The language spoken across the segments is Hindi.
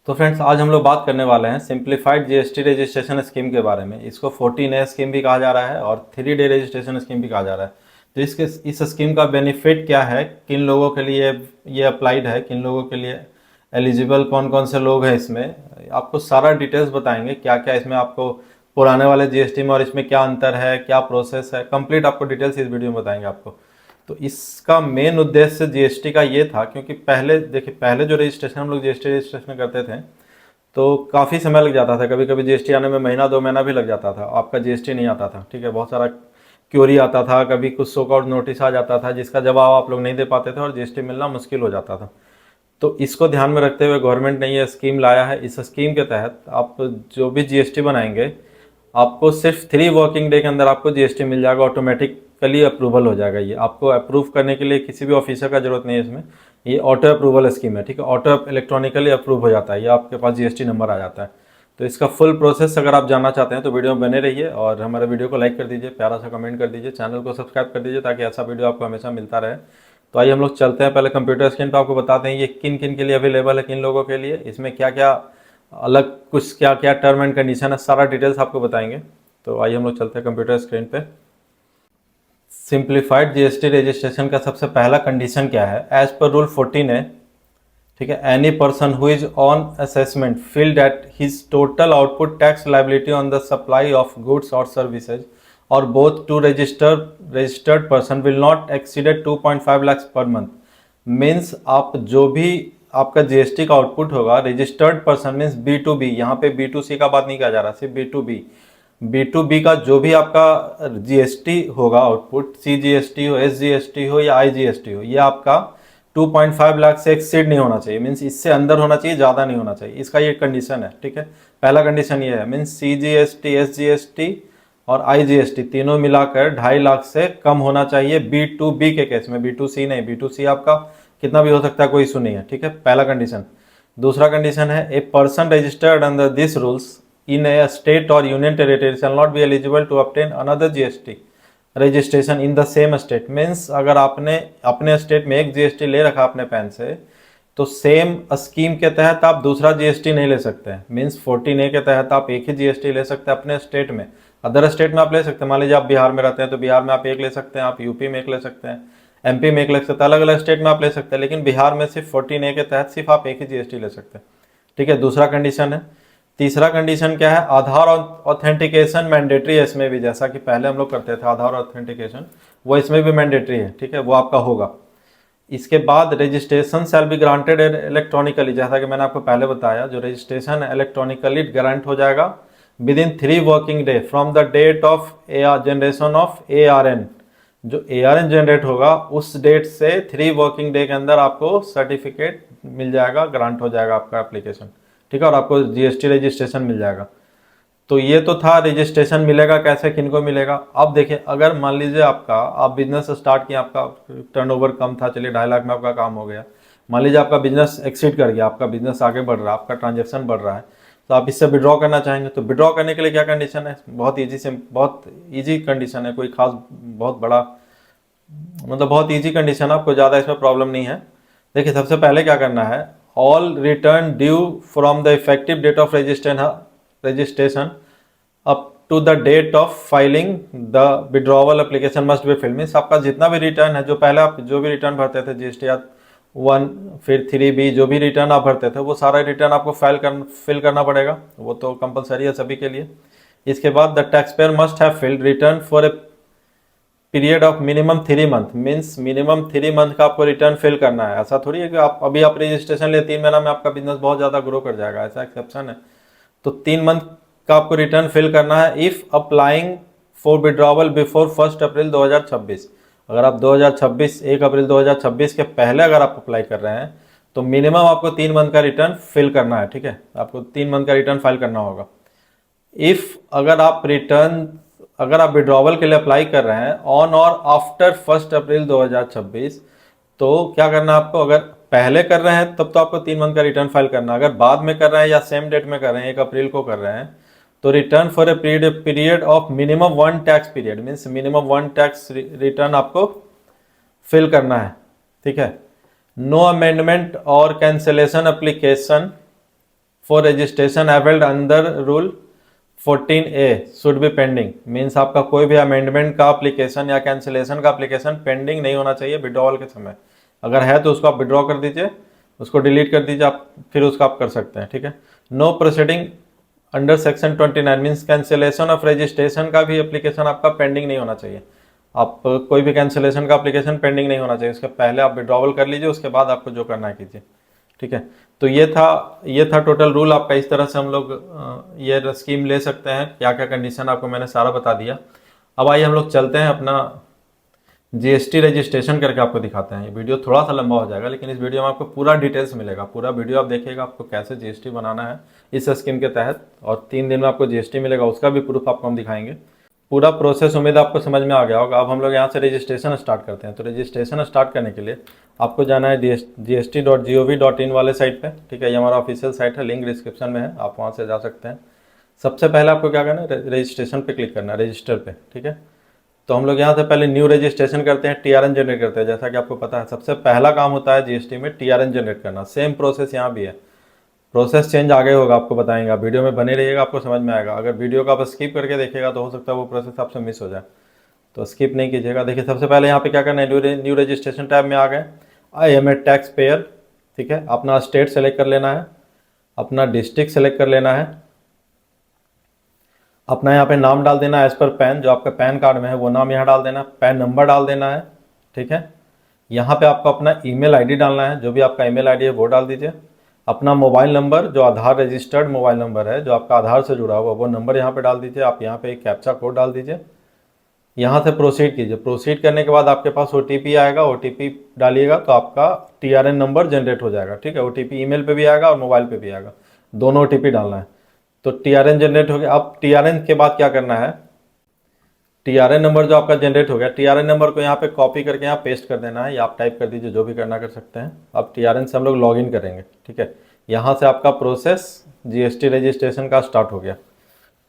तो फ्रेंड्स, आज हम लोग बात करने वाले हैं सिंप्लीफाइड जीएसटी रजिस्ट्रेशन स्कीम के बारे में। इसको 14A स्कीम भी कहा जा रहा है और 3 डे रजिस्ट्रेशन स्कीम भी कहा जा रहा है। तो इस स्कीम का बेनिफिट क्या है, किन लोगों के लिए ये अप्लाइड है, किन लोगों के लिए एलिजिबल, कौन कौन से लोग हैं इसमें, आपको सारा डिटेल्स बताएंगे। क्या क्या इसमें आपको पुराने वाले जीएसटी में और इसमें क्या अंतर है, क्या प्रोसेस है, कंप्लीट आपको डिटेल्स इस वीडियो में बताएंगे आपको। तो इसका मेन उद्देश्य जीएसटी का ये था, क्योंकि पहले देखिए, पहले जो रजिस्ट्रेशन हम लोग जीएसटी रजिस्ट्रेशन करते थे तो काफ़ी समय लग जाता था। कभी कभी जीएसटी आने में महीना 2 महीना भी लग जाता था, आपका जीएसटी नहीं आता था। ठीक है, बहुत सारा क्यूरी आता था, कभी कुछ सो कॉल्ड नोटिस आ जाता था जिसका जवाब आप लोग नहीं दे पाते थे और जीएसटी मिलना मुश्किल हो जाता था। तो इसको ध्यान में रखते हुए गवर्नमेंट ने ये स्कीम लाया है। इस स्कीम के तहत आप जो भी जीएसटी बनाएंगे, आपको सिर्फ 3 वर्किंग डे के अंदर आपको जीएसटी मिल जाएगा, ऑटोमेटिकली अप्रूवल हो जाएगा। ये आपको अप्रूव करने के लिए किसी भी ऑफिसर का जरूरत नहीं है इसमें। ये ऑटो अप्रूवल स्कीम है। ठीक है, ऑटो इलेक्ट्रॉनिकली अप्रूव हो जाता है, ये आपके पास जीएसटी नंबर आ जाता है। तो इसका फुल प्रोसेस अगर आप जानना चाहते हैं तो वीडियो में बने रहिए और हमारे वीडियो को लाइक कर दीजिए, प्यारा सा कमेंट कर दीजिए, चैनल को सब्सक्राइब कर दीजिए ताकि ऐसा वीडियो आपको हमेशा मिलता रहे। तो आइए हम लोग चलते हैं, पहले कंप्यूटर स्क्रीन पर आपको बताते हैं ये किन किन के लिए अवेलेबल है, किन लोगों के लिए, इसमें क्या क्या अलग, कुछ क्या क्या टर्म एंड कंडीशन है, सारा डिटेल्स आपको बताएंगे। तो आइए हम लोग चलते हैं कंप्यूटर स्क्रीन पे। सिंप्लीफाइड जीएसटी रजिस्ट्रेशन का सबसे पहला कंडीशन क्या है, एज पर रूल 14A। ठीक है, any person who is on assessment feel that his total output tax liability on the supply of goods और सर्विसेज और both to registered person will not exceeded 2.5 lakh per month. Means आप जो भी आपका जीएसटी का आउटपुट होगा, रजिस्टर्ड पर्सन मीन्स B2B, यहाँ पे B2C का बात नहीं कहा जा रहा, सिर्फ B2B का जो भी आपका जीएसटी होगा आउटपुट, CGST हो, SGST हो या IGST हो, ये आपका 2.5 लाख से एक्सीड नहीं होना चाहिए। मीन्स इससे अंदर होना चाहिए, ज़्यादा नहीं होना चाहिए। इसका ये कंडीशन है। ठीक है, पहला कंडीशन ये है, मीन्स CGST, SGST और IGST तीनों मिलाकर 2.5 लाख से कम होना चाहिए B2B के केस में, B2C नहीं। B2C आपका कितना भी हो सकता है, कोई इशू नहीं है। ठीक है, पहला कंडीशन। दूसरा कंडीशन है, a person registered under this rules in a state or union territory shall not be eligible to obtain another GST registration in the same state। Means अगर आपने अपने स्टेट में एक जीएसटी ले रखा अपने पैन से, तो सेम स्कीम के तहत आप दूसरा जीएसटी नहीं ले सकते हैं। मीन्स 14A के तहत आप एक ही जीएसटी ले सकते हैं अपने स्टेट में, अदर स्टेट में आप ले सकते हैं। मान लीजिए आप बिहार में रहते हैं तो बिहार में आप एक ले सकते हैं, आप यूपी में एक ले सकते हैं, एमपी में एक ले सकते हैं, अलग अलग स्टेट में आप ले सकते हैं। लेकिन बिहार में सिर्फ 14A के तहत सिर्फ आप एक ही जीएसटी ले सकते हैं। ठीक है, दूसरा कंडीशन है। तीसरा कंडीशन क्या है, आधार ऑथेंटिकेशन मैंडेटरी है इसमें भी। जैसा कि पहले हम लोग करते थे आधार ऑथेंटिकेशन, वो इसमें भी मैंडेटरी है। ठीक है, वो आपका होगा। इसके बाद registration shall be granted electronically, जैसा कि मैंने आपको पहले बताया, जो रजिस्ट्रेशन इलेक्ट्रॉनिकली ग्रांट हो जाएगा within 3 working day from the date of generation of ARN। जो ARN जनरेट होगा उस डेट से 3 वर्किंग डे के अंदर आपको सर्टिफिकेट मिल जाएगा, ग्रांट हो जाएगा आपका एप्लीकेशन। ठीक है, और आपको जीएसटी रजिस्ट्रेशन मिल जाएगा। तो ये तो था रजिस्ट्रेशन मिलेगा कैसे, किनको मिलेगा। अब देखिए, अगर मान लीजिए आप बिजनेस स्टार्ट किया, आपका टर्नओवर कम था, चलिए 2.5 लाख में आपका काम हो गया। मान लीजिए आपका बिजनेस एक्सीड कर गया, आपका बिजनेस आगे बढ़ रहा है, आपका ट्रांजेक्शन बढ़ रहा है, तो आप इससे विड्रॉ करना चाहेंगे। तो विड्रॉ करने के लिए क्या कंडीशन है, बहुत ईजी कंडीशन है, कोई खास बहुत बड़ा मतलब बहुत ईजी कंडीशन है, आपको ज़्यादा इसमें प्रॉब्लम नहीं है। देखिए, सबसे पहले क्या करना है, all return due from the effective date of registration up to the date of filing the withdrawal application must be fill. Means आपका जितना भी रिटर्न है, जो पहले आप जो भी रिटर्न भरते थे जीएसटी 1 फिर 3B, जो भी रिटर्न आप भरते थे वो सारा रिटर्न आपको फिल करना पड़ेगा। वो तो कंपलसरी है सभी के लिए। इसके बाद the tax payer must have filled return for a period of minimum 3 month. Means minimum 3 month का आपको रिटर्न फिल करना है। ऐसा थोड़ी है कि आप रजिस्ट्रेशन ले 3 महीना में आपका बिजनेस बहुत ज़्यादा ग्रो कर जाएगा, ऐसा एक्सेप्शन है। तो 3 मंथ का आपको रिटर्न फिल करना है if applying for withdrawal before 1 अप्रैल 2026। अगर आप 2026 1 अप्रैल 2026 के पहले अगर आप अप्लाई कर रहे हैं तो मिनिमम आपको 3 मंथ का रिटर्न फिल करना है। ठीक है, आपको 3 मंथ का रिटर्न फाइल करना होगा। इफ़ अगर आप विड्रॉवल के लिए अप्लाई कर रहे हैं ऑन और आफ्टर 1 अप्रैल 2026, तो क्या करना है आपको, अगर पहले कर रहे हैं तब तो आपको 3 मंथ का रिटर्न फाइल करना है। अगर बाद में कर रहे हैं या सेम डेट में कर रहे हैं, 1 अप्रैल को कर रहे हैं, तो return for a period of minimum 1 tax period, means minimum 1 tax return आपको फिल करना है। ठीक है, नो अमेंडमेंट और cancellation application for registration availed under rule 14A should be pending. Means आपका कोई भी अमेंडमेंट का एप्लीकेशन या कैंसिलेशन का एप्लीकेशन पेंडिंग नहीं होना चाहिए विड्रॉवल के समय। अगर है तो उसको आप विड्रॉ कर दीजिए, उसको डिलीट कर दीजिए आप, फिर उसको आप कर सकते हैं। ठीक है। No proceeding under section 29 means cancellation of registration का भी एप्लीकेशन आपका पेंडिंग नहीं होना चाहिए। आप कोई भी कैंसिलेशन का एप्लीकेशन पेंडिंग नहीं होना चाहिए, उसके पहले आप विड्रॉवल कर लीजिए, उसके बाद आपको जो करना है कीजिए। ठीक है। तो ये था टोटल रूल आपका। इस तरह से हम लोग ये स्कीम ले सकते हैं। क्या क्या कंडीशन आपको मैंने सारा बता दिया। अब आइए हम लोग चलते हैं अपना जीएसटी रजिस्ट्रेशन करके आपको दिखाते हैं। ये वीडियो थोड़ा सा लंबा हो जाएगा, लेकिन इस वीडियो में आपको पूरा डिटेल्स मिलेगा। पूरा वीडियो आप देखिएगा, आपको कैसे जीएसटी बनाना है इस स्कीम के तहत, और 3 दिन में आपको जीएसटी मिलेगा, उसका भी प्रूफ आपको हम दिखाएंगे। पूरा प्रोसेस उम्मीद आपको समझ में आ गया होगा। अब हम लोग यहाँ से रजिस्ट्रेशन स्टार्ट करते हैं। तो रजिस्ट्रेशन स्टार्ट करने के लिए आपको जाना है gst.gov.in वाले साइट पे। ठीक है, ये हमारा ऑफिशियल साइट है, लिंक डिस्क्रिप्शन में है, आप वहाँ से जा सकते हैं। सबसे पहले आपको क्या करना है, रजिस्ट्रेशन पे क्लिक करना है, रजिस्टर पे। ठीक है। तो हम लोग यहाँ से पहले न्यू रजिस्ट्रेशन करते हैं, टीआरएन जनरेट करते हैं। जैसा कि आपको पता है सबसे पहला काम होता है जीएसटी में टीआरएन जनरेट करना। सेम प्रोसेस यहाँ भी है, प्रोसेस चेंज आगे होगा, आपको बताएंगे। आप वीडियो में बने रहिएगा, आपको समझ में आएगा। अगर वीडियो को आप स्किप करके देखिएगा तो हो सकता है वो प्रोसेस आपसे मिस हो जाए, तो स्किप नहीं कीजिएगा। देखिए सबसे पहले यहाँ पे क्या करना है, न्यू रजिस्ट्रेशन टैब में आ गए। I am a tax payer. ठीक है, अपना स्टेट सेलेक्ट कर लेना है, अपना डिस्ट्रिक्ट सेलेक्ट कर लेना है, अपना यहाँ पे नाम डाल देना है एज पर पैन, जो आपका पैन कार्ड में है वो नाम यहाँ डाल देना, पैन नंबर डाल देना है। ठीक है, यहाँ पे आपको अपना ईमेल आईडी डालना है, जो भी आपका ईमेल आईडी है वो डाल दीजिए। अपना मोबाइल नंबर, जो आधार रजिस्टर्ड मोबाइल नंबर है, जो आपका आधार से जुड़ा हुआ, वो नंबर यहाँ पे डाल दीजिए। आप यहाँ पे एक कैप्चा कोड डाल दीजिए, यहाँ से प्रोसीड कीजिए। प्रोसीड करने के बाद आपके पास ओटीपी आएगा, ओटीपी डालिएगा तो आपका टीआरएन नंबर जनरेट हो जाएगा। ठीक है, ओटीपी ईमेल पे भी आएगा और मोबाइल पे भी आएगा, दोनों ओटीपी डालना है। तो टीआरएन जनरेट हो गया। अब टीआरएन के बाद क्या करना है, टीआरएन नंबर जो आपका जनरेट हो गया, टीआरएन नंबर को यहाँ पे कॉपी करके यहाँ पेस्ट कर देना है, या आप टाइप कर दीजिए, जो भी करना कर सकते हैं। अब टीआरएन से हम लोग लॉगिन करेंगे। ठीक है, यहाँ से आपका प्रोसेस जीएसटी रजिस्ट्रेशन का स्टार्ट हो गया।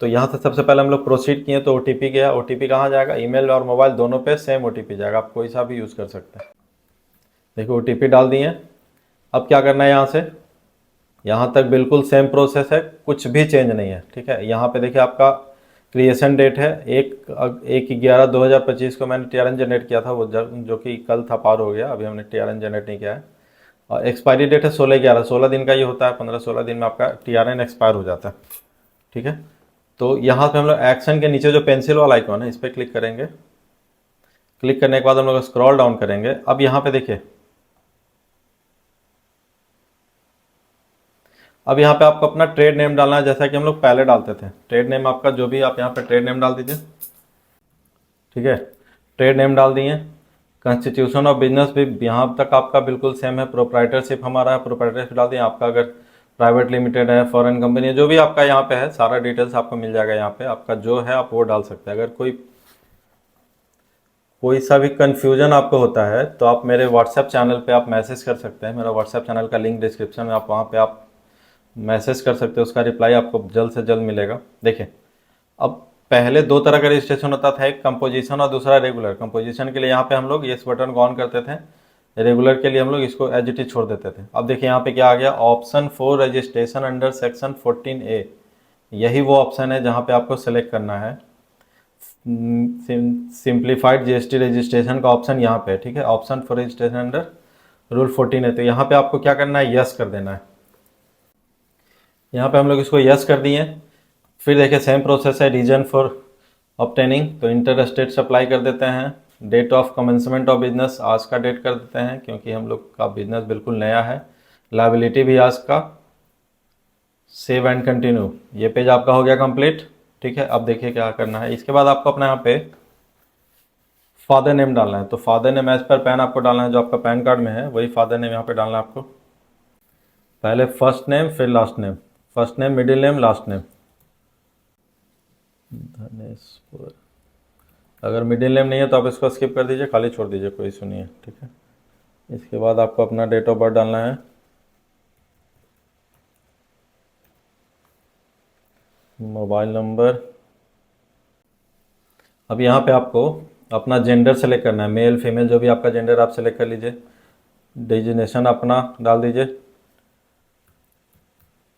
तो यहाँ से सबसे पहले हम लोग प्रोसीड किए तो ओटीपी गया। ओटीपी कहाँ जाएगा, ईमेल और मोबाइल दोनों पे सेम ओटीपी जाएगा, आप कोई सा भी यूज़ कर सकते हैं। देखिए ओटीपी डाल दिए। अब क्या करना है, यहाँ से यहाँ तक बिल्कुल सेम प्रोसेस है, कुछ भी चेंज नहीं है। ठीक है, यहाँ पे देखिए आपका क्रिएशन डेट है 1/11/2025 को मैंने टीआरएन जनरेट किया था, वो जो कि कल था, पार हो गया, अभी हमने टीआरएन जनरेट नहीं किया है। और एक्सपायरी डेट है 16/11, 16 दिन का ये होता है, 15-16 दिन में आपका टीआरएन एक्सपायर हो जाता है। ठीक है, तो यहाँ पे हम लोग एक्शन के नीचे जो पेंसिल वाला आइकॉन है इस पर क्लिक करेंगे। क्लिक करने के बाद हम लोग स्क्रॉल डाउन करेंगे। अब यहाँ पे देखिए, अब यहाँ पे आपको अपना ट्रेड नेम डालना है, जैसा कि हम लोग पहले डालते थे। ट्रेड नेम आपका जो भी, आप यहाँ पे ट्रेड नेम डाल दीजिए। ठीक है, ट्रेड नेम डाल दिए। कॉन्स्टिट्यूशन ऑफ बिजनेस भी यहाँ तक आपका बिल्कुल सेम है। प्रोप्राइटरशिप हमारा है, प्रोप्राइटरशिप डाल दिए। आपका अगर प्राइवेट लिमिटेड है, फॉरेन कंपनी है, जो भी आपका यहाँ पे है, सारा डिटेल्स आपको मिल जाएगा। यहाँ पे आपका जो है आप वो डाल सकते हैं। अगर कोई सा भी कन्फ्यूजन आपको होता है तो आप मेरे व्हाट्सएप चैनल पे आप मैसेज कर सकते हैं। मेरा व्हाट्सएप चैनल का लिंक डिस्क्रिप्शन में, आप वहाँ पे आप मैसेज कर सकते हो, उसका रिप्लाई आपको जल्द से जल्द मिलेगा। देखिए अब पहले 2 तरह का रजिस्ट्रेशन होता था, एक कंपोजिशन और दूसरा रेगुलर। कंपोजिशन के लिए यहाँ पे हम लोग इस बटन को ऑन करते थे, रेगुलर के लिए हम लोग इसको एज इट इज छोड़ देते थे। अब देखिए यहाँ पे क्या आ गया, option for registration under section 14A। यही वो ऑप्शन है जहाँ पे आपको सेलेक्ट करना है। सिंप्लीफाइड जीएसटी रजिस्ट्रेशन का ऑप्शन यहाँ पे है। ठीक है, option for registration under rule 14 है, तो यहाँ पे आपको क्या करना है, यस कर देना है। यहाँ पे हम लोग इसको यस कर दिए। फिर देखिए सेम प्रोसेस है, रीजन फॉर ऑब्टेनिंग, तो इंटर स्टेट सप्लाई कर देते हैं। Date of commencement of business आज का डेट कर देते हैं, क्योंकि हम लोग का बिजनेस बिल्कुल नया है। लायबिलिटी भी आज का। सेव एंड कंटिन्यू, ये पेज आपका हो गया कंप्लीट। ठीक है, अब देखिए क्या करना है। इसके बाद आपको अपना यहाँ पे फादर नेम डालना है। तो father name as per PAN आपको डालना है, जो आपका पैन कार्ड में है वही फादर नेम यहाँ पे डालना है आपको। पहले फर्स्ट नेम फिर last name, first name middle name last name. Dhaneshwar, अगर मिडिल नेम नहीं है तो आप इसको स्किप कर दीजिए, खाली छोड़ दीजिए, कोई इशू नहीं है। ठीक है, इसके बाद आपको अपना डेट ऑफ बर्थ डालना है, मोबाइल नंबर। अब यहाँ पे आपको अपना जेंडर सेलेक्ट करना है, मेल फीमेल जो भी आपका जेंडर आप सेलेक्ट कर लीजिए। डिजिग्नेशन अपना डाल दीजिए,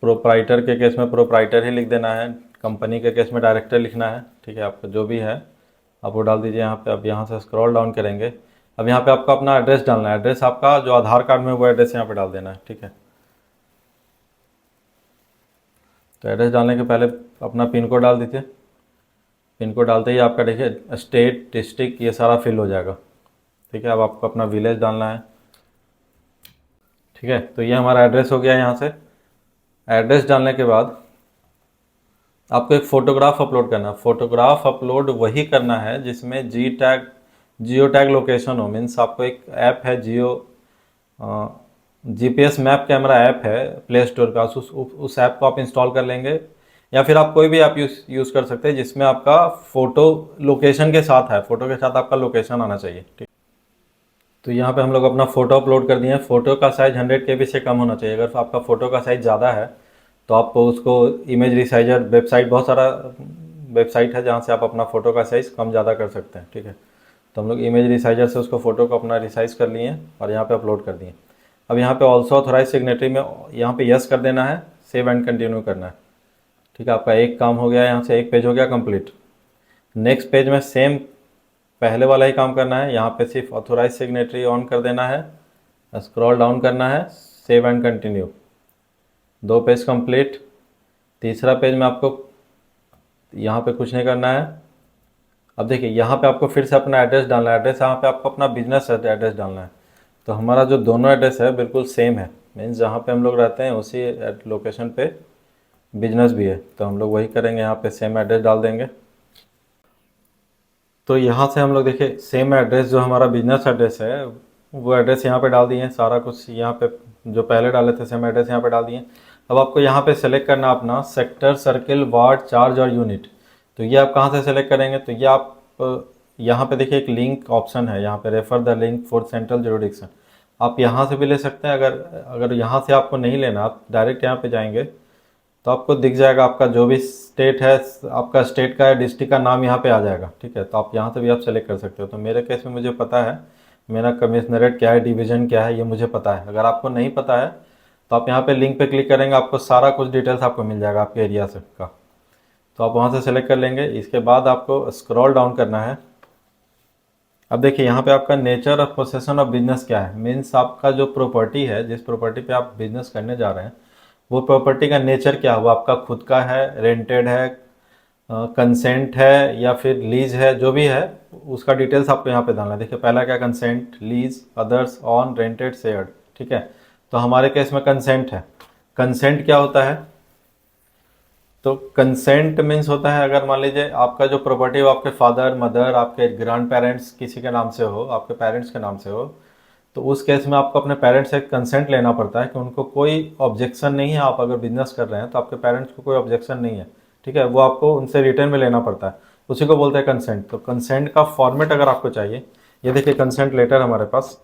प्रोप्राइटर के केस में प्रोप्राइटर ही लिख देना है, कंपनी के केस में डायरेक्टर लिखना है, ठीक है। आपका जो भी है आप वो डाल दीजिए यहाँ पे। अब यहाँ से स्क्रॉल डाउन करेंगे, अब यहाँ पे आपको अपना एड्रेस डालना है। एड्रेस आपका जो आधार कार्ड में वो एड्रेस यहाँ पे डाल देना है, ठीक है। तो एड्रेस डालने के पहले अपना पिन कोड डाल दीजिए। पिन कोड डालते ही आपका देखिए स्टेट, डिस्ट्रिक्ट ये सारा फिल हो जाएगा, ठीक है। अब आपको अपना विलेज डालना है, ठीक है। तो ये हमारा एड्रेस हो गया। यहाँ से एड्रेस डालने के बाद आपको एक फ़ोटोग्राफ अपलोड करना है। फ़ोटोग्राफ अपलोड वही करना है जिसमें जियो टैग लोकेशन हो। मीन्स आपको एक ऐप है जीपीएस मैप कैमरा ऐप है प्ले स्टोर का, उस ऐप को आप इंस्टॉल कर लेंगे, या फिर आप कोई भी ऐप यूज़ कर सकते हैं जिसमें आपका फ़ोटो लोकेशन के साथ है, फ़ोटो के साथ आपका लोकेशन आना चाहिए, ठीक। तो यहाँ पे हम लोग अपना फ़ोटो अपलोड कर दिए हैं। फ़ोटो का साइज़ 100 KB से कम होना चाहिए। अगर आपका फ़ोटो का साइज़ ज़्यादा है तो आप उसको इमेज रिसाइजर वेबसाइट, बहुत सारा वेबसाइट है जहाँ से आप अपना फ़ोटो का साइज़ कम ज़्यादा कर सकते हैं, ठीक है। तो हम लोग इमेज रिसाइजर से उसको फ़ोटो को अपना रिसाइज कर लिए और यहाँ पे अपलोड कर दिए। अब यहाँ पे ऑल्सो ऑथोराइज सिग्नेटरी में यहाँ पे यस कर देना है, सेव एंड कंटिन्यू करना है, ठीक है। आपका एक काम हो गया, यहाँ से एक पेज हो गया कंप्लीट। नेक्स्ट पेज में सेम पहले वाला ही काम करना है। यहाँ पे सिर्फ ऑथोराइज सिग्नेटरी ऑन कर देना है, स्क्रॉल डाउन करना है, save and continue. 2 page complete. तीसरा पेज में आपको यहाँ पे कुछ नहीं करना है। अब देखिए यहाँ पे आपको फिर से अपना एड्रेस डालना है। एड्रेस यहाँ पे आपको अपना बिजनेस एड्रेस डालना है। तो हमारा जो दोनों एड्रेस है बिल्कुल सेम है, मीन्स जहाँ पे हम लोग रहते हैं उसी लोकेशन पे बिजनेस भी है। तो हम लोग वही करेंगे, यहाँ पे सेम एड्रेस डाल देंगे। तो यहाँ से हम लोग देखिए सेम एड्रेस जो हमारा बिजनेस एड्रेस है वो एड्रेस यहाँ पे डाल दिए हैं। सारा कुछ यहाँ पे जो पहले डाले थे सेम एड्रेस यहाँ पे डाल दिए। अब आपको यहाँ पे सेलेक्ट करना अपना सेक्टर, सर्किल, वार्ड, चार्ज और यूनिट। तो ये आप कहाँ से सेलेक्ट करेंगे, तो ये आप यहाँ पे देखिए एक लिंक ऑप्शन है, यहाँ पे refer the link for central jurisdiction. आप यहाँ से भी ले सकते हैं। अगर यहाँ से आपको नहीं लेना, आप डायरेक्ट यहाँ पे जाएंगे तो आपको दिख जाएगा आपका जो भी स्टेट है, आपका स्टेट का डिस्ट्रिक्ट का नाम यहाँ पे आ जाएगा, ठीक है। तो आप यहाँ से भी आप सेलेक्ट कर सकते हो। तो मेरे केस में मुझे पता है मेरा कमिश्नरेट क्या है, डिवीज़न क्या है, ये मुझे पता है। अगर आपको नहीं पता है तो आप यहाँ पे लिंक पे क्लिक करेंगे, आपको सारा कुछ डिटेल्स आपको मिल जाएगा आपके एरिया से का। तो आप वहाँ से सेलेक्ट कर लेंगे। इसके बाद आपको स्क्रॉल डाउन करना है। अब देखिए यहाँ पे आपका nature of possession of business क्या है, मीन्स आपका जो प्रॉपर्टी है, जिस प्रॉपर्टी पे आप बिजनेस करने जा रहे हैं वो प्रॉपर्टी का नेचर क्या है, वो आपका खुद का है, रेंटेड है, कंसेंट है या फिर लीज है, जो भी है उसका डिटेल्स आपको यहाँ पे डालना है। देखिए पहला क्या, consent, lease, others, on, rented, shared, ठीक है। तो हमारे केस में कंसेंट है। कंसेंट क्या होता है, तो कंसेंट मीन्स होता है अगर मान लीजिए आपका जो प्रॉपर्टी हो आपके फादर, मदर, आपके ग्रैंड पेरेंट्स किसी के नाम से हो, आपके पेरेंट्स के नाम से हो, तो उस केस में आपको अपने पेरेंट्स से कंसेंट लेना पड़ता है कि उनको कोई ऑब्जेक्शन नहीं है। आप अगर बिजनेस कर रहे हैं तो आपके पेरेंट्स को कोई ऑब्जेक्शन नहीं है, ठीक है। वो आपको उनसे रिटर्न में लेना पड़ता है, उसी को बोलते हैं कंसेंट। तो कंसेंट का फॉर्मेट अगर आपको चाहिए, ये देखिए कंसेंट लेटर हमारे पास,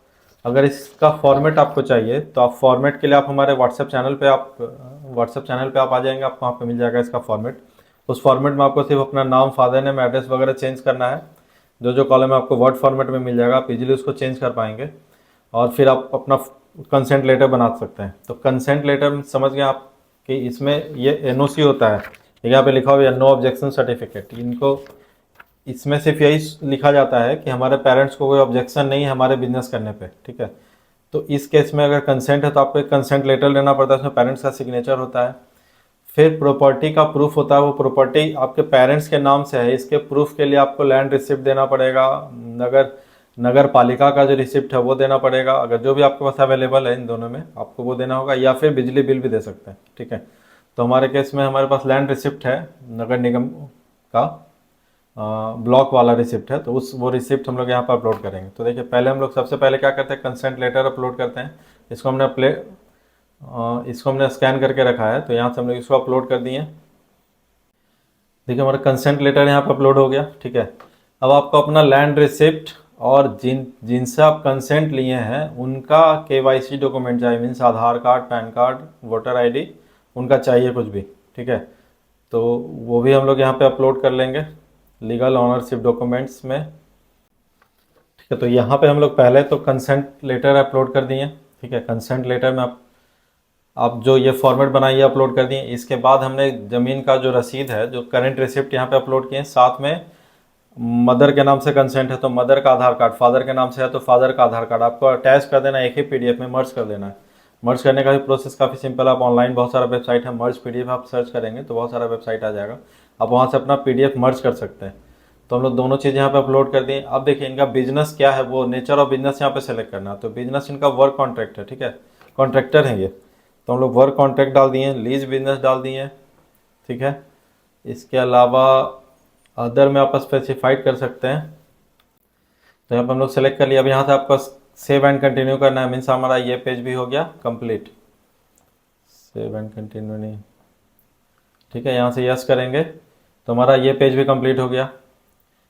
अगर इसका फॉर्मेट आपको चाहिए तो आप फॉर्मेट के लिए आप हमारे व्हाट्सएप चैनल पे आप आ जाएंगे, आपको वहाँ पे मिल जाएगा इसका फॉर्मेट। उस फॉर्मेट में आपको सिर्फ अपना नाम, फादर नेम, एड्रेस वगैरह चेंज करना है। जो कॉलम है आपको वर्ड फॉर्मेट में मिल जाएगा, आप इजीली उसको चेंज कर पाएंगे और फिर आप अपना कंसेंट लेटर बना सकते हैं। तो कंसेंट लेटर समझ गए आप कि इसमें ये एनओसी होता है, यहाँ पे लिखा हुआ है नो ऑब्जेक्शन सर्टिफिकेट। इनको इसमें सिर्फ यही लिखा जाता है कि हमारे पेरेंट्स को कोई ऑब्जेक्शन नहीं है हमारे बिजनेस करने पे, ठीक है। तो इस केस में अगर कंसेंट है तो आपको एक कंसेंट लेटर लेना पड़ता है, उसमें पेरेंट्स का सिग्नेचर होता है। फिर प्रॉपर्टी का प्रूफ होता है, वो प्रॉपर्टी आपके पेरेंट्स के नाम से है, इसके प्रूफ के लिए आपको लैंड रिसिप्ट देना पड़ेगा, नगर पालिका का जो रिसिप्ट है वो देना पड़ेगा। अगर जो भी आपके पास अवेलेबल है इन दोनों में आपको वो देना होगा, या फिर बिजली बिल भी दे सकते हैं, ठीक है। तो हमारे केस में हमारे पास लैंड रिसिप्ट है, नगर निगम का ब्लॉक वाला रिसिप्ट है, तो वो रिसिप्ट हम लोग यहाँ पर अपलोड करेंगे। तो देखिए पहले हम लोग सबसे पहले क्या करते हैं, कंसेंट लेटर अपलोड करते हैं। इसको हमने स्कैन करके रखा है, तो यहाँ से हम लोग इसको अपलोड कर दिए। देखिए हमारा कंसेंट लेटर यहाँ पर अपलोड हो गया, ठीक है। अब आपको अपना लैंड रिसिप्ट और जिनसे आप कंसेंट लिए हैं उनका केवाईसी डॉक्यूमेंट चाहिए, means Aadhaar card, PAN card, voter ID, उनका चाहिए कुछ भी, ठीक है। तो वो भी हम लोग यहाँ पे अपलोड कर लेंगे लीगल ऑनरशिप डॉक्यूमेंट्स में, ठीक है। तो यहाँ पे हम लोग पहले तो कंसेंट लेटर अपलोड कर दिए, ठीक है। कंसेंट लेटर में आप जो ये फॉर्मेट बनाइए अपलोड कर दिए। इसके बाद हमने ज़मीन का जो रसीद है, जो करंट रिसिप्ट यहाँ पे अपलोड किए, साथ में मदर के नाम से कंसेंट है तो मदर का आधार कार्ड, फादर के नाम से है तो फादर का आधार कार्ड आपको अटैच कर देना है, एक ही पीडीएफ में मर्ज कर देना है। मर्ज करने का भी प्रोसेस काफ़ी सिंपल है। आप ऑनलाइन बहुत सारा वेबसाइट है, मर्ज पीडीएफ आप सर्च करेंगे तो बहुत सारा वेबसाइट आ जाएगा, आप वहाँ से अपना पीडीएफ मर्ज कर सकते हैं। तो हम लोग दोनों चीज़ यहाँ पे अपलोड कर दिए। अब देखिए इनका बिजनेस क्या है, वो नेचर ऑफ बिजनेस यहाँ पे सेलेक्ट करना है। तो बिजनेस इनका वर्क कॉन्ट्रैक्ट है, ठीक है, कॉन्ट्रैक्टर है ये, तो हम लोग वर्क कॉन्ट्रैक्ट डाल दिए, लीज बिजनेस डाल दिए, ठीक है। इसके अलावा अदर में आप स्पेसिफाइड कर सकते हैं। तो यहाँ पर हम लोग सेलेक्ट कर लिया। अब यहाँ से आपको सेव एंड कंटिन्यू करना है, मीन्स हमारा ये पेज भी हो गया कंप्लीट। सेव एंड कंटिन्यू नहीं, ठीक है, यहाँ से यस करेंगे तो हमारा ये पेज भी कंप्लीट हो गया।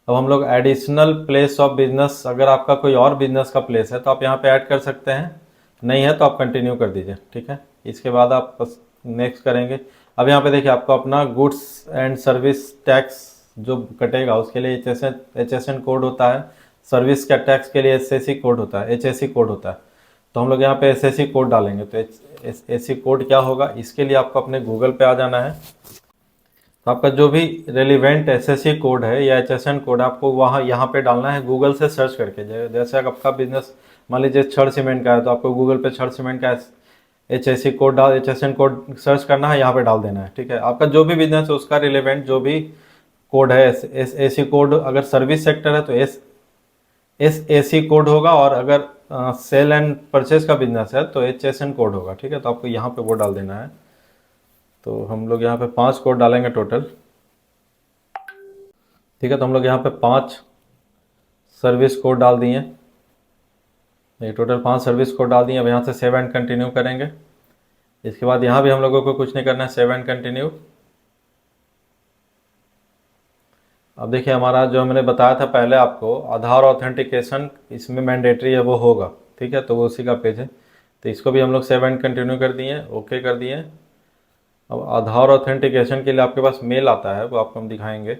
अब हम लोग एडिशनल प्लेस ऑफ बिजनेस, अगर आपका कोई और बिजनेस का प्लेस है तो आप यहाँ पे ऐड कर सकते हैं, नहीं है तो आप कंटिन्यू कर दीजिए, ठीक है। इसके बाद आप नेक्स्ट करेंगे। अब यहाँ पे देखिए आपको अपना गुड्स एंड सर्विस टैक्स जो कटेगा उसके लिए HSN कोड होता है, सर्विस का टैक्स के लिए SAC कोड होता है, HSC कोड होता है। तो हम लोग यहाँ पे SAC कोड डालेंगे। तो SAC कोड क्या होगा, इसके लिए आपको अपने गूगल पे आ जाना है। तो आपका जो भी रेलिवेंट SAC कोड है या HSN कोड आपको वहाँ यहाँ पे डालना है, गूगल से सर्च करके। जैसे आपका बिजनेस मान लीजिए छड़ सीमेंट का है तो आपको गूगल पे छड़ सीमेंट का HSC code HSN code search करना है, यहाँ पे डाल देना है, ठीक है। आपका जो भी बिजनेस है उसका रिलेवेंट जो भी कोड है, SAC कोड, अगर सर्विस सेक्टर है तो SAC कोड होगा, और अगर सेल एंड परचेज का बिजनेस है तो HSN कोड होगा, ठीक है। तो आपको यहाँ पे वो डाल देना है। तो हम लोग यहाँ पे 5 कोड डालेंगे टोटल, ठीक है। तो हम लोग यहाँ पे 5 सर्विस कोड डाल दिए, ये टोटल 5 सर्विस कोड डाल दिए। अब यहाँ से सेव एंड कंटिन्यू करेंगे। इसके बाद यहाँ भी हम लोगों को कुछ नहीं करना है, सेव एंड कंटिन्यू। अब देखिए हमारा जो हमने बताया था पहले आपको, आधार ऑथेंटिकेशन इसमें मैंडेटरी है, वो होगा, ठीक है। तो वो उसी का पेज है, तो इसको भी हम लोग सेव एंड कंटिन्यू कर दिए, ओके कर दिए। अब आधार ऑथेंटिकेशन के लिए आपके पास मेल आता है, वो आपको हम दिखाएंगे।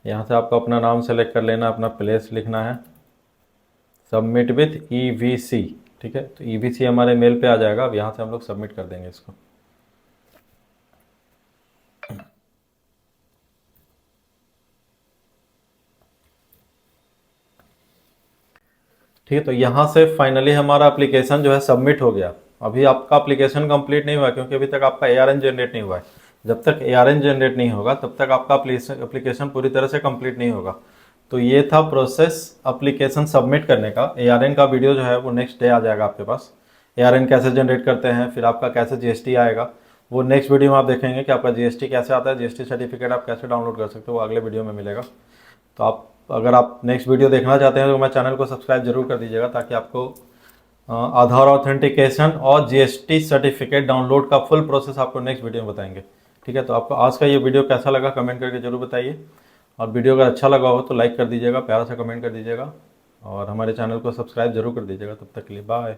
यहाँ से आपको अपना नाम सेलेक्ट कर लेना, अपना प्लेस लिखना है, सबमिट विथ EVC, ठीक है। तो EVC हमारे मेल पे आ जाएगा। अब यहाँ से हम लोग सबमिट कर देंगे इसको। ठीक है, तो यहाँ से फाइनली हमारा एप्लीकेशन जो है सबमिट हो गया। अभी आपका एप्लीकेशन कंप्लीट नहीं हुआ क्योंकि अभी तक आपका ARN जनरेट नहीं हुआ है। जब तक ARN जनरेट नहीं होगा तब तक आपका एप्लीकेशन पूरी तरह से कंप्लीट नहीं होगा। तो ये था प्रोसेस एप्लीकेशन सबमिट करने का। ARN का वीडियो जो है वो नेक्स्ट डे आ जाएगा आपके पास। ARN कैसे जनरेट करते हैं, फिर आपका कैसे GST आएगा, वो नेक्स्ट वीडियो में आप देखेंगे कि आपका GST कैसे आता है, GST सर्टिफिकेट आप कैसे डाउनलोड कर सकते हो, वो अगले वीडियो में मिलेगा। तो आप अगर आप नेक्स्ट वीडियो देखना चाहते हैं तो मैं चैनल को सब्सक्राइब जरूर कर दीजिएगा, ताकि आपको आधार ऑथेंटिकेशन और GST सर्टिफिकेट डाउनलोड का फुल प्रोसेस आपको नेक्स्ट वीडियो में बताएंगे, ठीक है। तो आपको आज का ये वीडियो कैसा लगा कमेंट करके जरूर बताइए, और वीडियो अगर अच्छा लगा हो तो लाइक कर दीजिएगा, प्यारा सा कमेंट कर दीजिएगा, और हमारे चैनल को सब्सक्राइब जरूर कर दीजिएगा। तब तक के लिए बाय।